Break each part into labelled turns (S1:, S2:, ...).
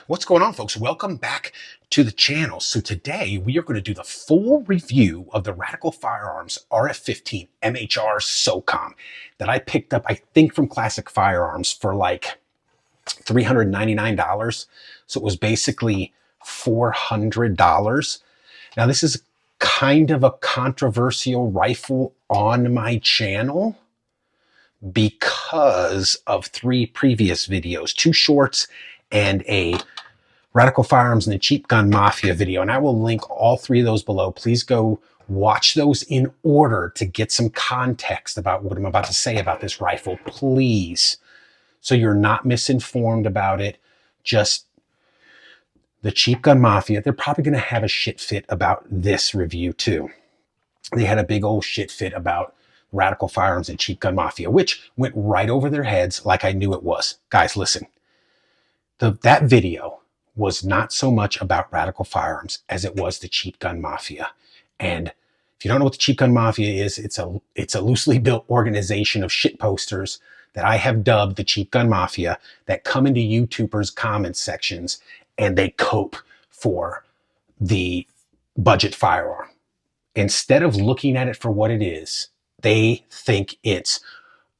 S1: What's going on, folks? Welcome back to the channel. So today we are going to do the full review of the Radical Firearms RF-15 MHR Socom that I picked up, I think, from Classic Firearms for like $399. So it was basically $400. Now this is kind of a controversial rifle on my channel because of three previous videos, two shorts and a Radical Firearms and the Cheap Gun Mafia video. And I will link all three of those below. Please go watch those in order to get some context about what I'm about to say about this rifle, please. So you're not misinformed about it. Just the Cheap Gun Mafia, they're probably going to have a shit fit about this review too. They had a big old shit fit about Radical Firearms and Cheap Gun Mafia, which went right over their heads like I knew it was. Guys, listen. That video was not so much about Radical Firearms as it was the Cheap Gun Mafia. And if you don't know what the Cheap Gun Mafia is, it's a loosely built organization of shit posters that I have dubbed the Cheap Gun Mafia that come into YouTubers' comment sections and they cope for the budget firearm. Instead of looking at it for what it is, they think it's,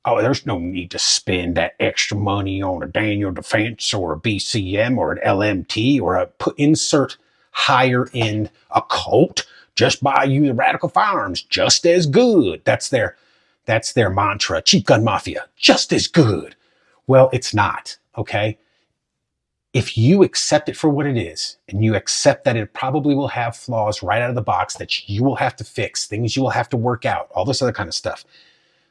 S1: oh, there's no need to spend that extra money on a Daniel Defense or a BCM or an LMT or insert higher end a Colt. Just buy you the Radical Firearms, just as good. That's their mantra. Cheap Gun Mafia, just as good. Well, it's not, okay? If you accept it for what it is, and you accept that it probably will have flaws right out of the box that you will have to fix, things you will have to work out, all this other kind of stuff,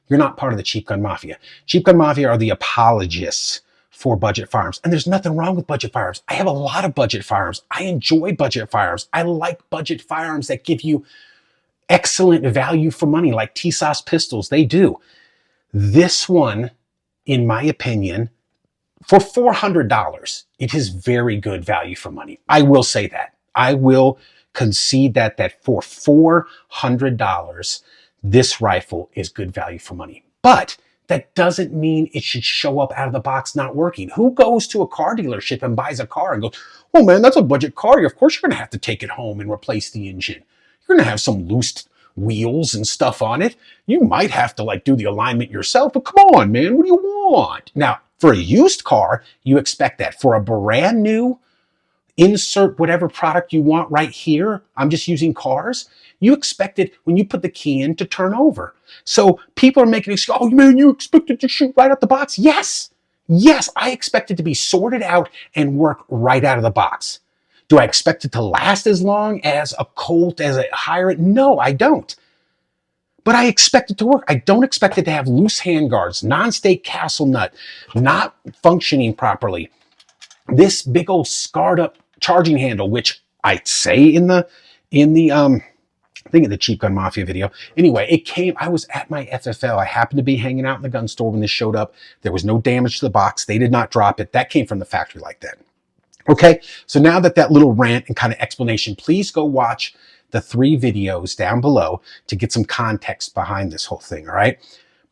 S1: you're not part of the Cheap Gun Mafia. Cheap Gun Mafia are the apologists for budget firearms. And there's nothing wrong with budget firearms. I have a lot of budget firearms. I enjoy budget firearms. I like budget firearms that give you excellent value for money, like TSOS pistols. They do. This one, in my opinion, for $400, it is very good value for money. I will say that. I will concede that for $400, this rifle is good value for money. But that doesn't mean it should show up out of the box not working. Who goes to a car dealership and buys a car and goes, oh man, that's a budget car. Of course you're going to have to take it home and replace the engine. You're going to have some loose wheels and stuff on it. You might have to like do the alignment yourself, but come on, man, what do you want? Now, for a used car, you expect that. For a brand new, insert whatever product you want right here, I'm just using cars, you expect it when you put the key in to turn over. So people are making excuses, oh man, you expect it to shoot right out the box? Yes, I expect it to be sorted out and work right out of the box. Do I expect it to last as long as a Colt, as a higher? No, I don't. But I expect it to work. I don't expect it to have loose handguards, non-stake castle nut, not functioning properly. This big old scarred up charging handle, which I say in the I think of the Cheap Gun Mafia video. Anyway, it came, I was at my FFL. I happened to be hanging out in the gun store when this showed up. There was no damage to the box. They did not drop it. That came from the factory like that. Okay, so now that little rant and kind of explanation, please go watch the three videos down below to get some context behind this whole thing, all right?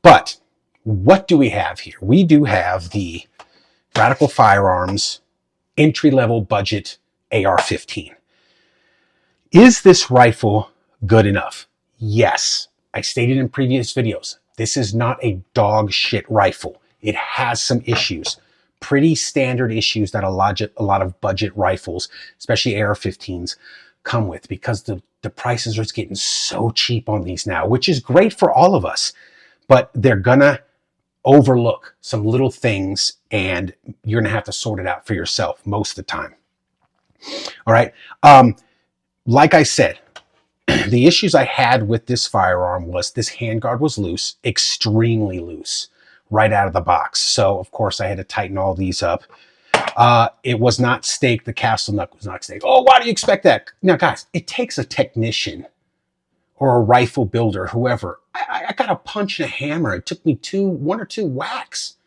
S1: But what do we have here? We do have the Radical Firearms entry-level budget AR-15. Is this rifle good enough? Yes. I stated in previous videos, this is not a dog shit rifle. It has some issues. Pretty standard issues that a lot of budget rifles, especially AR-15s, come with, because the prices are getting so cheap on these now, which is great for all of us, but they're gonna overlook some little things and you're gonna have to sort it out for yourself most of the time. All right. Like I said, the issues I had with this firearm was this handguard was loose, extremely loose, right out of the box. So of course I had to tighten all these up. It was not staked. The castle nut was not staked. Oh, why do you expect that? Now guys, it takes a technician or a rifle builder, whoever. I got a punch and a hammer. It took me one or two whacks.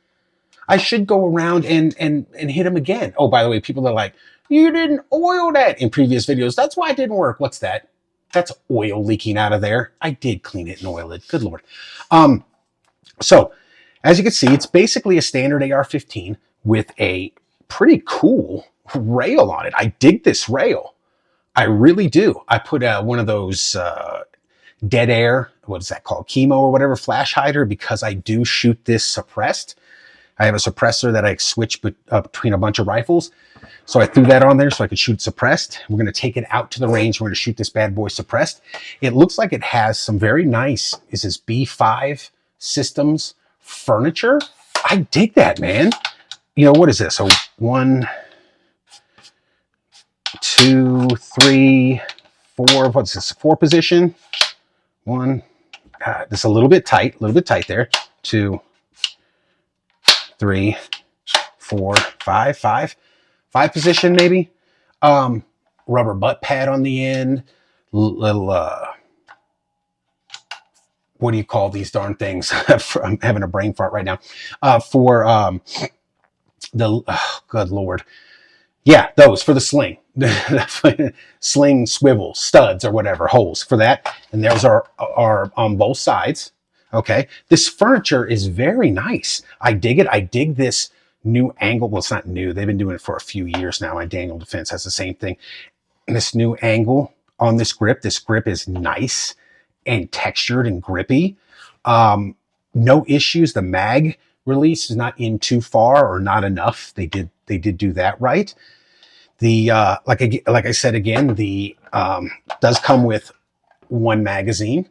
S1: I should go around and hit him again. Oh, by the way, people are like, you didn't oil that in previous videos. That's why it didn't work. What's that? That's oil leaking out of there. I did clean it and oil it. Good Lord. So as you can see, it's basically a standard AR-15 with a pretty cool rail on it. I dig this rail. I really do. I put one of those dead air, what is that called? Chemo or whatever, flash hider, because I do shoot this suppressed. I have a suppressor that I switch between a bunch of rifles. So I threw that on there so I could shoot suppressed. We're going to take it out to the range. We're going to shoot this bad boy suppressed. It looks like it has some very nice, is this B5 Systems furniture? I dig that, man. You know, what is this? So 1, 2, 3, 4, what's this? 4 position. 1, this is a little bit tight there. 2, 3, 4, 5 position maybe. Rubber butt pad on the end. Little what do you call these darn things? I'm having a brain fart right now. For good Lord. Yeah, those for the sling. Sling swivel studs or whatever, holes for that. And those are on both sides. Okay. This furniture is very nice. I dig it. I dig this new angle. Well, it's not new. They've been doing it for a few years now. My Daniel Defense has the same thing. And this new angle on this grip. This grip is nice and textured and grippy. No issues. The mag release is not in too far or not enough. They did do that right. The like I said again, the does come with 1 magazine,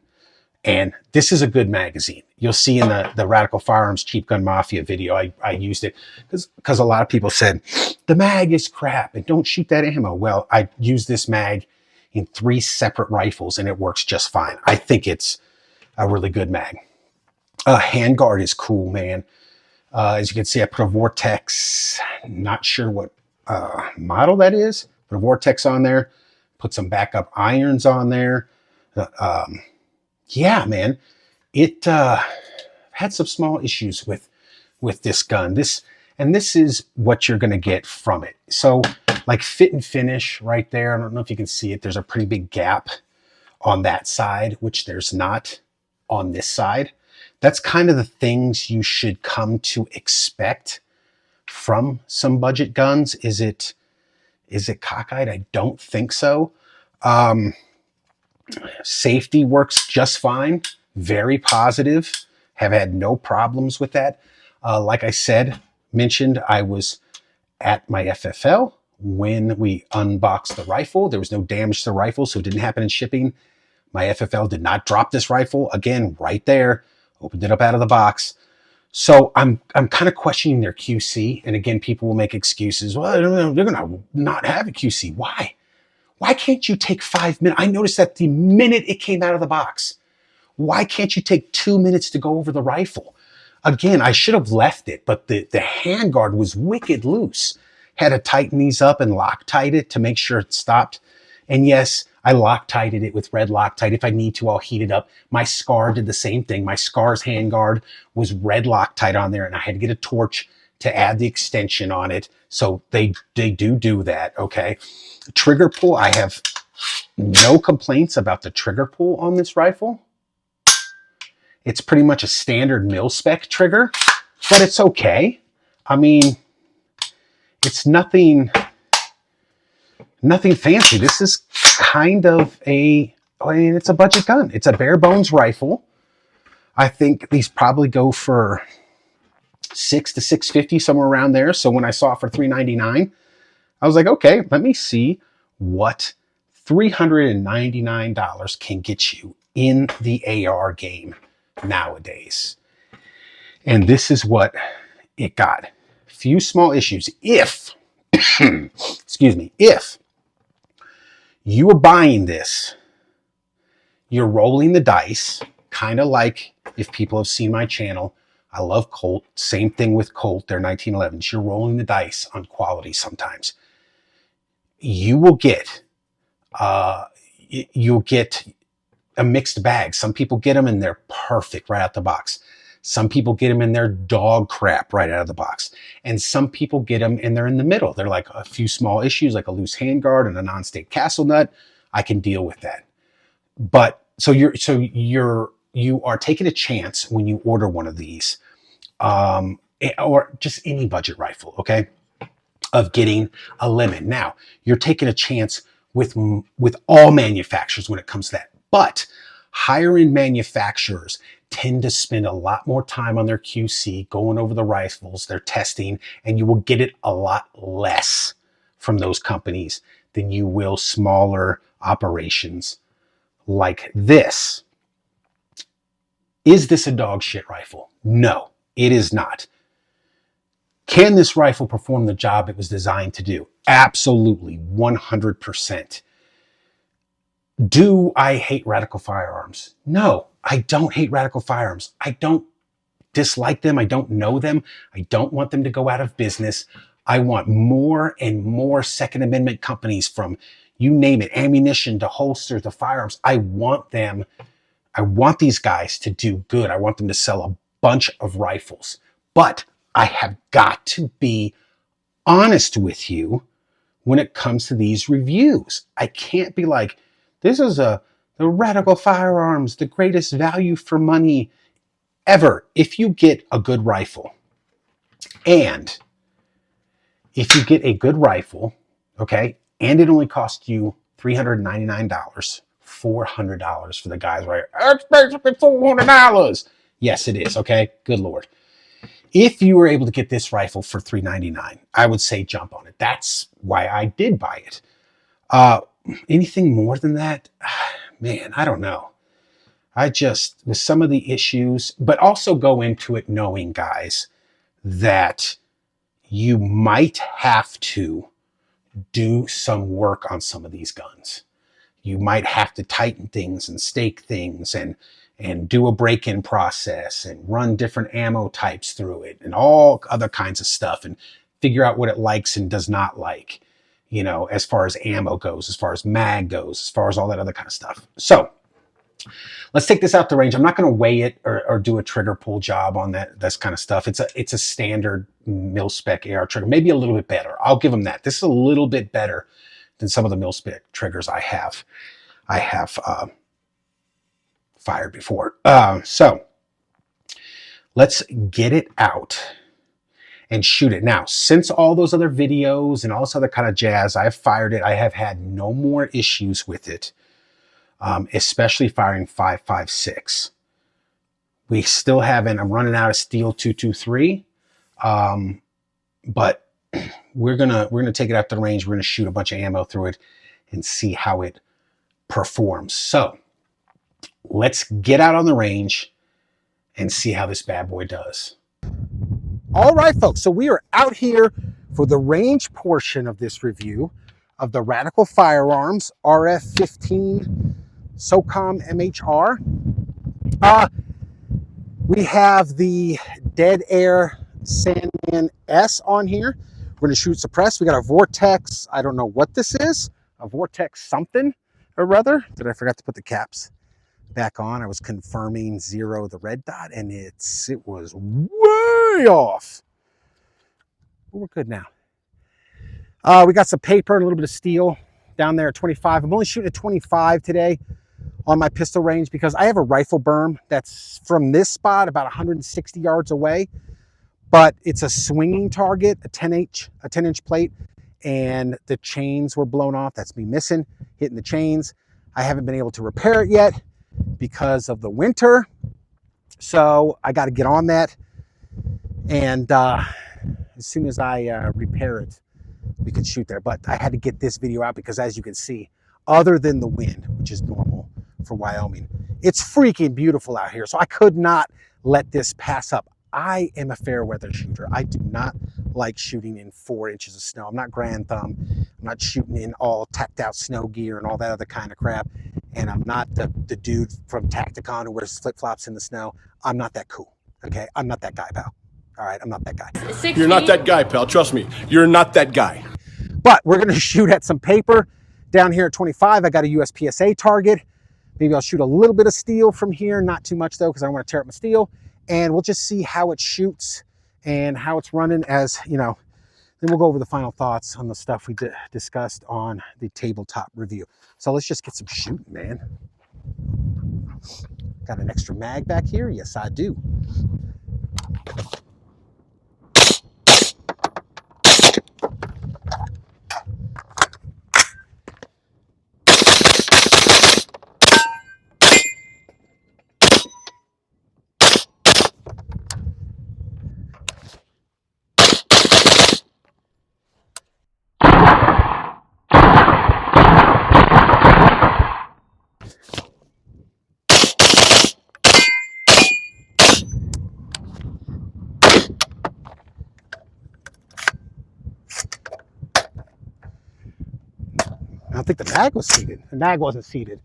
S1: and this is a good magazine. You'll see in the Radical Firearms Cheap Gun Mafia video, I used it because a lot of people said the mag is crap and don't shoot that ammo. Well, I use this mag in 3 separate rifles and it works just fine. I think it's a really good mag. Handguard is cool, man. As you can see, I put a Vortex, not sure what model that is, put a Vortex on there, put some backup irons on there. Yeah, man, it had some small issues with this gun. This is what you're going to get from it. So like fit and finish right there. I don't know if you can see it. There's a pretty big gap on that side, which there's not on this side. That's kind of the things you should come to expect from some budget guns. Is it cockeyed? I don't think so. Safety works just fine. Very positive. Have had no problems with that. Like I mentioned, I was at my FFL when we unboxed the rifle. There was no damage to the rifle, so it didn't happen in shipping. My FFL did not drop this rifle. Again, right there. Opened it up out of the box. So I'm kind of questioning their QC. And again, people will make excuses. Well, they're going to not have a QC. Why? Why can't you take 5 minutes? I noticed that the minute it came out of the box. Why can't you take 2 minutes to go over the rifle? Again, I should have left it, but the handguard was wicked loose. Had to tighten these up and Loctite it to make sure it stopped. And yes, I Loctited it with red Loctite. If I need to, I'll heat it up. My Scar did the same thing. My Scar's handguard was red Loctite on there, and I had to get a torch to add the extension on it. So they do that, okay? Trigger pull, I have no complaints about the trigger pull on this rifle. It's pretty much a standard mil-spec trigger, but it's okay. I mean, it's nothing fancy. This is kind of it's a budget gun. It's a bare bones rifle. I think these probably go for $600 to $650, somewhere around there. So when I saw it for $399, I was like, okay, let me see what $399 can get you in the AR game nowadays. And this is what it got. Few small issues. If, excuse me, if you are buying this, you're rolling the dice, kind of like if people have seen my channel. I love Colt. Same thing with Colt. They're 1911s. You're rolling the dice on quality sometimes. You will get you'll get a mixed bag. Some people get them and they're perfect right out the box. Some people get them and they're dog crap right out of the box. And some people get them and they're in the middle. They're like a few small issues, like a loose handguard and a non-stick castle nut. I can deal with that. But so you are taking a chance when you order one of these, or just any budget rifle. Okay. of getting a limit. Now, you're taking a chance with all manufacturers when it comes to that. But higher end manufacturers tend to spend a lot more time on their QC, going over the rifles, their testing, and you will get it a lot less from those companies than you will smaller operations like this. Is this a dog shit rifle? No, it is not. Can this rifle perform the job it was designed to do? Absolutely, 100%. Do I hate Radical Firearms? No, I don't hate Radical Firearms. I don't dislike them. I don't know them. I don't want them to go out of business. I want more and more Second Amendment companies, from you name it, ammunition to holsters to firearms. I want these guys to do good. I want them to sell a bunch of rifles. But I have got to be honest with you when it comes to these reviews. I can't be like, this is the Radical Firearms, the greatest value for money ever. If you get a good rifle, and if you get a good rifle, okay, and it only costs you $399, $400 for the guys, right? It's basically $400. Yes, it is. Okay, good Lord. If you were able to get this rifle for $399, I would say jump on it. That's why I did buy it. Anything more than that, man, I don't know. I just, with some of the issues, but also go into it knowing, guys, that you might have to do some work on some of these guns. You might have to tighten things and stake things and do a break-in process and run different ammo types through it and all other kinds of stuff and figure out what it likes and does not like, you know, as far as ammo goes, as far as mag goes, as far as all that other kind of stuff. So let's take this out the range. I'm not going to weigh it or do a trigger pull job on this kind of stuff. It's a standard mil-spec AR trigger, maybe a little bit better. I'll give them that. This is a little bit better than some of the mil-spec triggers I have fired before. So let's get it out and shoot it. Now, since all those other videos and all this other kind of jazz, I've fired it. I have had no more issues with it, especially firing 5.56. We still haven't, I'm running out of steel 223, but we're gonna take it out to the range. We're gonna shoot a bunch of ammo through it and see how it performs. So let's get out on the range and see how this bad boy does. All right, folks, so we are out here for the range portion of this review of the Radical Firearms RF-15 Socom MHR. We have the Dead Air Sandman S on here. We're going to shoot suppressed. We got a Vortex. I don't know what this is. A Vortex something or other. Did I forget to put the caps back on? I was confirming 0, the red dot, and it was way off. But we're good now. We got some paper and a little bit of steel down there at 25. I'm only shooting at 25 today on my pistol range because I have a rifle berm that's from this spot about 160 yards away, but it's a swinging target, a 10-inch plate, and the chains were blown off. That's me missing, hitting the chains. I haven't been able to repair it yet because of the winter, so I got to get on that, and as soon as I repair it, we can shoot there. But I had to get this video out because, as you can see, other than the wind, which is normal for Wyoming, it's freaking beautiful out here, so I could not let this pass up. I am a fair weather shooter. I do not like shooting in 4 inches of snow. I'm not Grand Thumb. I'm not shooting in all tacked out snow gear and all that other kind of crap. And I'm not the dude from Tacticon who wears flip-flops in the snow. I'm not that cool, okay? I'm not that guy, pal. All right, I'm not that guy.
S2: You're not that guy, pal. Trust me. You're not that guy.
S1: But we're going to shoot at some paper down here at 25. I got a USPSA target. Maybe I'll shoot a little bit of steel from here. Not too much, though, because I don't want to tear up my steel. And we'll just see how it shoots and how it's running, as you know. Then we'll go over the final thoughts on the stuff we discussed on the tabletop review. So let's just get some shooting, man. Got an extra mag back here? Yes, I do. don't think the mag was seated. The mag wasn't seated.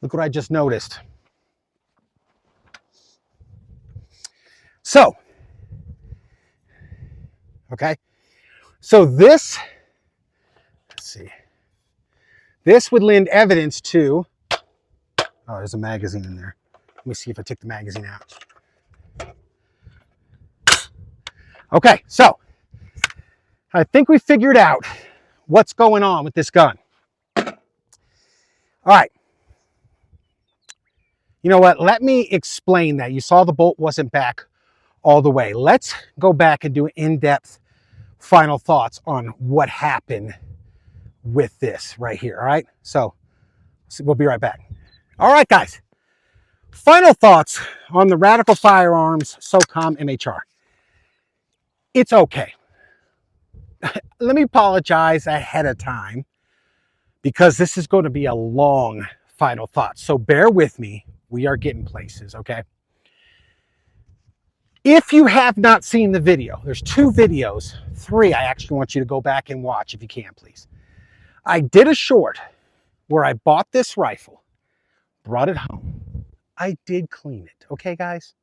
S1: Look what I just noticed. So, okay. So this, let's see. This would lend evidence to, oh, there's a magazine in there. Let me see if I took the magazine out. Okay, so I think we figured out what's going on with this gun. All right. You know what? Let me explain that. You saw the bolt wasn't back all the way. Let's go back and do in-depth final thoughts on what happened with this right here. All right. So we'll be right back. All right, guys. Final thoughts on the Radical Firearms Socom MHR. It's okay. Let me apologize ahead of time because this is going to be a long final thought. So bear with me. We are getting places, okay? If you have not seen the video, there's 2 videos, 3 I actually want you to go back and watch if you can, please. I did a short where I bought this rifle, brought it home. I did clean it, okay, guys?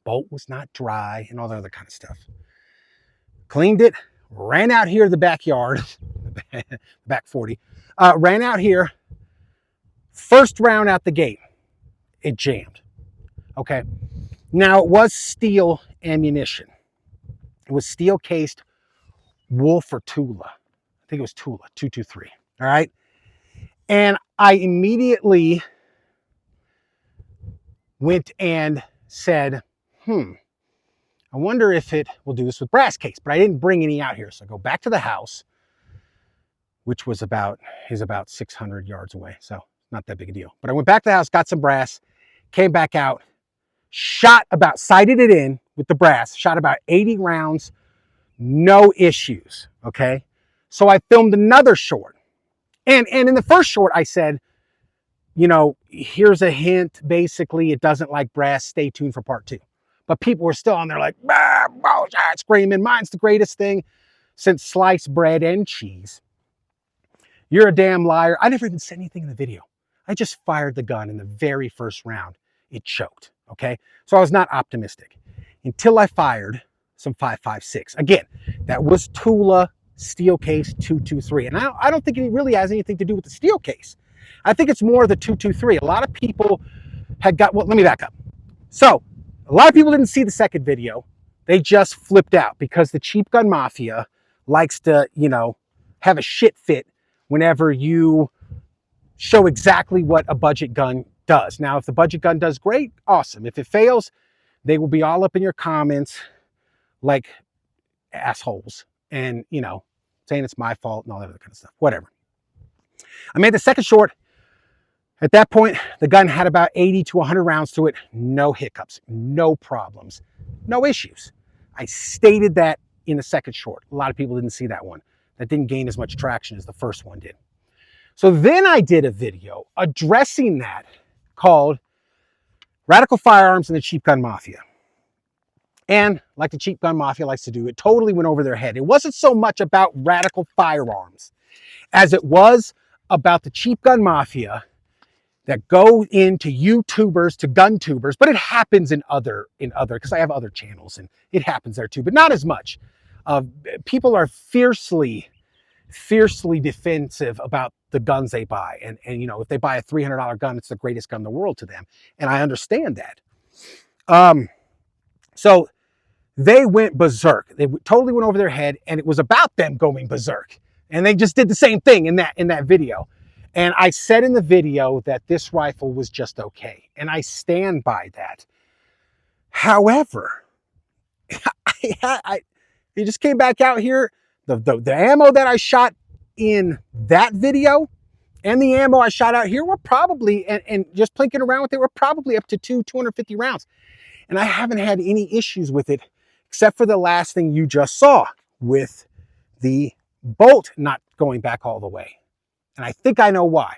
S1: Bolt was not dry and all that other kind of stuff. Cleaned it, ran out here to the backyard, back 40, ran out here, first round out the gate, it jammed, okay? Now, it was steel ammunition. It was steel cased Wolf or Tula. I think it was Tula, 223, all right? And I immediately went and said, I wonder if it will do this with brass case, but I didn't bring any out here. So I go back to the house, which was about 600 yards away. So not that big a deal. But I went back to the house, got some brass, came back out, sighted it in with the brass, shot about 80 rounds, no issues, okay? So I filmed another short. And in the first short, I said, you know, here's a hint, basically, it doesn't like brass, stay tuned for part 2. But people were still on there like, screaming, mine's the greatest thing since sliced bread and cheese. You're a damn liar. I never even said anything in the video. I just fired the gun in the very first round. It choked, okay? So I was not optimistic until I fired some 5.56. Again, that was Tula steel case 223. And I don't think it really has anything to do with the steel case. I think it's more the 223. A lot of people had got, well, let me back up. So a lot of people didn't see the second video. They just flipped out because the Cheap Gun Mafia likes to, you know, have a shit fit whenever you show exactly what a budget gun does. Now, if the budget gun does great, awesome. If it fails, they will be all up in your comments like assholes and, you know, saying it's my fault and all that other kind of stuff. Whatever. I made the second short. At that point, the gun had about 80 to 100 rounds to it. No hiccups, no problems, no issues. I stated that in the second short. A lot of people didn't see that one. That didn't gain as much traction as the first one did. So then I did a video addressing that called Radical Firearms and the Cheap Gun Mafia. And like the Cheap Gun Mafia likes to do, it totally went over their head. It wasn't so much about Radical Firearms as it was about the Cheap Gun Mafia that go into YouTubers to gun tubers, but it happens in other, because I have other channels and it happens there too, but not as much. People are fiercely fiercely defensive about the guns they buy. And you know, if they buy a $300 gun, it's the greatest gun in the world to them. And I understand that. So they went berserk. They totally went over their head, and it was about them going berserk. And they just did the same thing in that video. And I said in the video that this rifle was just okay. And I stand by that. However, it just came back out here. The ammo that I shot in that video and the ammo I shot out here were probably, and just plinking around with it, were probably up to 250 rounds. And I haven't had any issues with it, except for the last thing you just saw with the bolt not going back all the way. And I think I know why.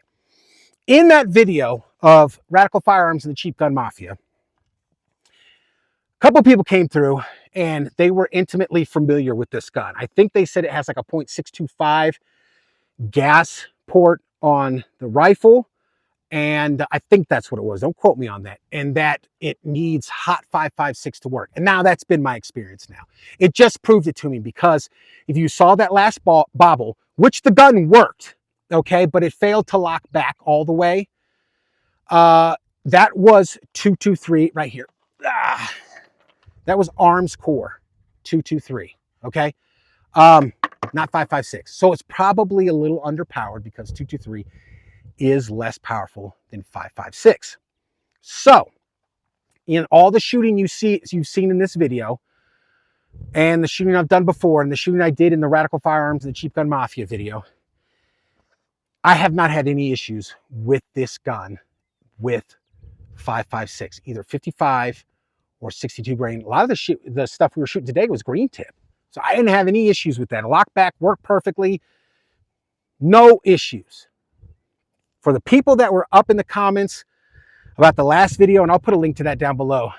S1: In that video of Radical Firearms and the Cheap Gun Mafia, a couple people came through and they were intimately familiar with this gun. I think they said it has like a .625 gas port on the rifle. And I think that's what it was. Don't quote me on that. And that it needs hot 5.56 to work. And now that's been my experience now. It just proved it to me, because if you saw that last bobble, which the gun worked, okay, but it failed to lock back all the way. That was 223 right here. That was Arms Core 223, okay? Not 5.56. So it's probably a little underpowered, because 223 is less powerful than 5.56. So in all the shooting you've seen in this video, and the shooting I've done before, and the shooting I did in the Radical Firearms and the Cheap Gun Mafia video, I have not had any issues with this gun with 5.56, either 55 or 62 grain. A lot of the stuff we were shooting today was green tip. So I didn't have any issues with that. Lockback worked perfectly. No issues. For the people that were up in the comments about the last video, and I'll put a link to that down below,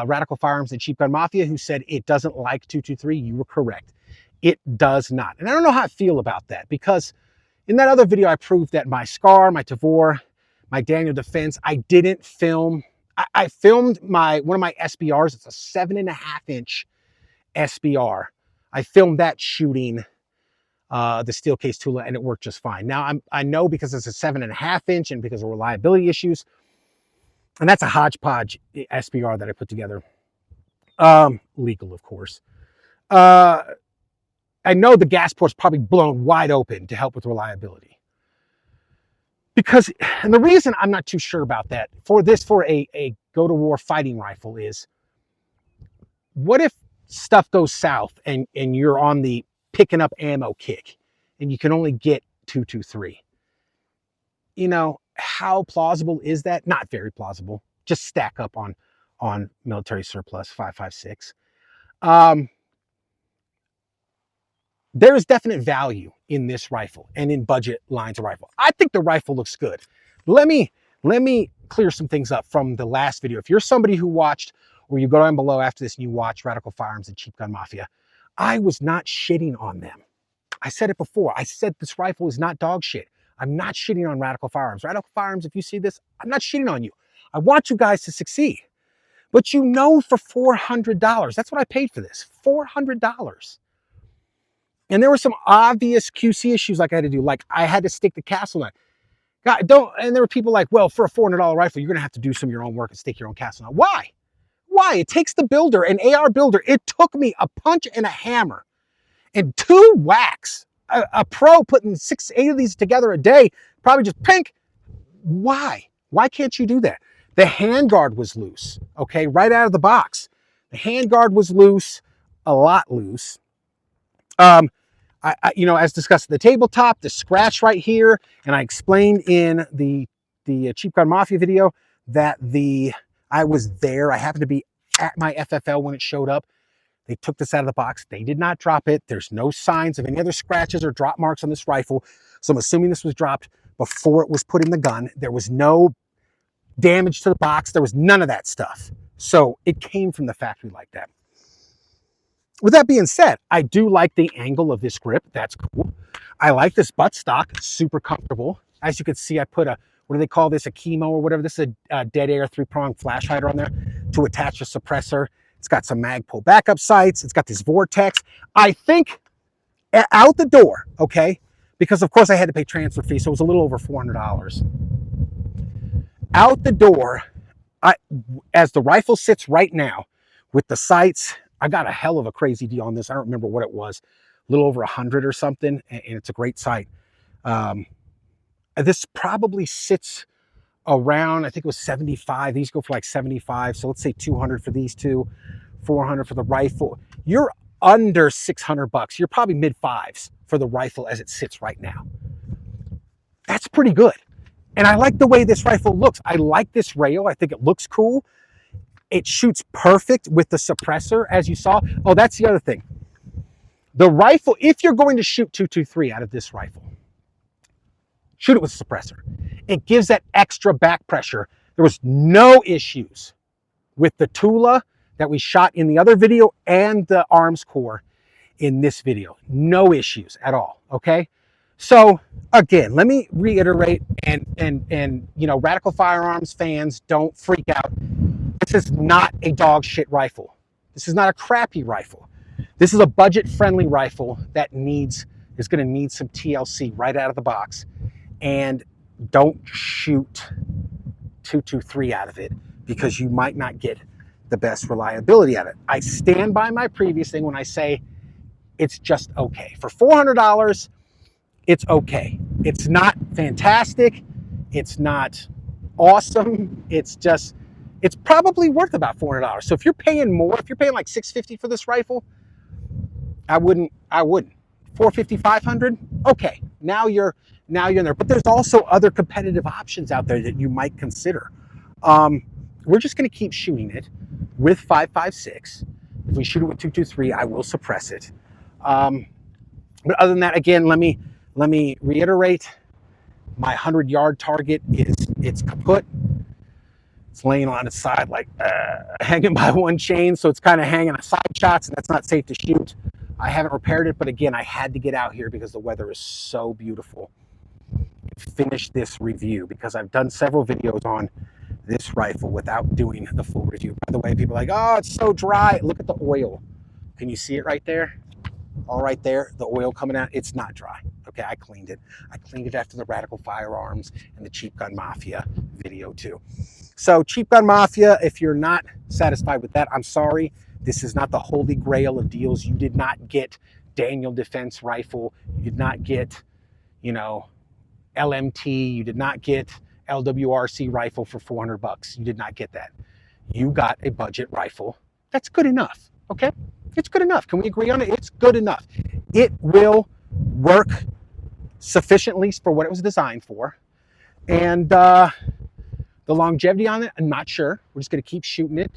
S1: Radical Firearms and Cheap Gun Mafia, who said it doesn't like 223, you were correct. It does not. And I don't know how I feel about that, because in that other video, I proved that my SCAR, my Tavor, my Daniel Defense, I didn't film. I filmed one of my SBRs. It's a 7.5-inch SBR. I filmed that shooting the steel case Tula, and it worked just fine. Now I know, because it's a 7.5-inch and because of reliability issues, and that's a hodgepodge SBR that I put together. Legal, of course. I know the gas port's probably blown wide open to help with reliability. Because, and the reason I'm not too sure about that for a go-to-war fighting rifle is, what if stuff goes south and you're on the picking up ammo kick and you can only get 223? You know, how plausible is that? Not very plausible. Just stack up on military surplus 5.56. There is definite value in this rifle and in budget lines of rifle. I think the rifle looks good. Let me clear some things up from the last video. If you're somebody who watched, or you go down below after this and you watch Radical Firearms and Cheap Gun Mafia, I was not shitting on them. I said it before. I said this rifle is not dog shit. I'm not shitting on Radical Firearms. Radical Firearms, if you see this, I'm not shitting on you. I want you guys to succeed. But you know, for $400, that's what I paid for this, $400. And there were some obvious QC issues like I had to do. Like I had to stick the castle nut. God, and there were people like, well, for a $400 rifle, you're going to have to do some of your own work and stick your own castle nut. Why? Why? It takes the builder, an AR builder. It took me a punch and a hammer and 2 whacks. A pro putting 6-8 of these together a day, probably just pink. Why? Why can't you do that? The handguard was loose, okay, right out of the box. The handguard was loose, a lot loose. You know, as discussed at the tabletop, the scratch right here, and I explained in the Cheap Gun Mafia video that I was there. I happened to be at my FFL when it showed up. They took this out of the box. They did not drop it. There's no signs of any other scratches or drop marks on this rifle. So I'm assuming this was dropped before it was put in the gun. There was no damage to the box. There was none of that stuff. So it came from the factory like that. With that being said, I do like the angle of this grip. That's cool. I like this buttstock, super comfortable. As you can see, I put a, what do they call this? A chemo or whatever. This is a dead air 3-prong flash hider on there to attach a suppressor. It's got some Magpul backup sights. It's got this vortex. I think out the door, okay, because of course I had to pay transfer fee, so it was a little over $400. Out the door, as the rifle sits right now with the sights, I got a hell of a crazy deal on this. I don't remember what it was, a little over 100 or something, and it's a great sight. This probably sits around, I think it was 75. These go for like 75. So let's say 200 for these two, 400 for the rifle. You're under 600 bucks. You're probably mid fives for the rifle as it sits right now. That's pretty good. And I like the way this rifle looks. I like this rail. I think it looks cool. It shoots perfect with the suppressor, as you saw. Oh, that's the other thing. The rifle, if you're going to shoot 223 out of this rifle, shoot it with a suppressor. It gives that extra back pressure. There was no issues with the Tula that we shot in the other video and the arms core in this video. No issues at all, okay? So again, let me reiterate, and you know, Radical Firearms fans, don't freak out. This is not a dog shit rifle. This is not a crappy rifle. This is a budget-friendly rifle that is going to need some TLC right out of the box. And don't shoot 223 out of it because you might not get the best reliability out of it. I stand by my previous thing when I say it's just okay. For $400, it's okay. It's not fantastic. It's not awesome. It's probably worth about $400. So if you're paying more, if you're paying like $650 for this rifle, I wouldn't. 450, 500, okay. Now you're in there. But there's also other competitive options out there that you might consider. We're just going to keep shooting it with 5.56. If we shoot it with 223, I will suppress it. But other than that, again, let me reiterate. My 100-yard target it's kaput. It's laying on its side, like hanging by one chain, so it's kind of hanging on side shots, and that's not safe to shoot. I haven't repaired it, but again, I had to get out here because the weather is so beautiful. Finish this review because I've done several videos on this rifle without doing the full review. By the way, people are like, oh, it's so dry. Look at the oil. Can you see it right there? All right there, the oil coming out. It's not dry. Okay, I cleaned it. I cleaned it after the Radical Firearms and the Cheap Gun Mafia video too. So Cheap Gun Mafia, if you're not satisfied with that, I'm sorry. This is not the holy grail of deals. You did not get Daniel Defense Rifle. You did not get, you know, LMT. You did not get LWRC rifle for 400 bucks. You did not get that. You got a budget rifle. That's good enough, okay? It's good enough. Can we agree on it? It's good enough. It will work sufficiently for what it was designed for. And the longevity on it, I'm not sure. We're just going to keep shooting it.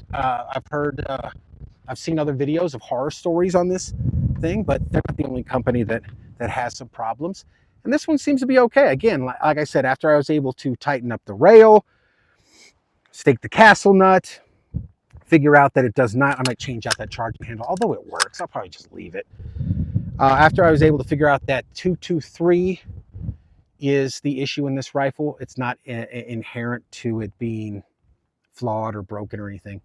S1: I've seen other videos of horror stories on this thing, but they're not the only company that has some problems. And this one seems to be okay. Again, like I said, after I was able to tighten up the rail, stake the castle nut, figure out that it does not, I might change out that charging handle, although it works. I'll probably just leave it. After I was able to figure out that 223 is the issue in this rifle, it's not inherent to it being flawed or broken or anything.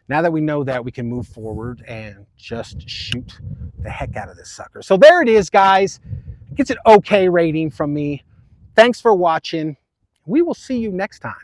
S1: Now that we know that, we can move forward and just shoot the heck out of this sucker. So there it is, guys. It gets an okay rating from me. Thanks for watching. We will see you next time.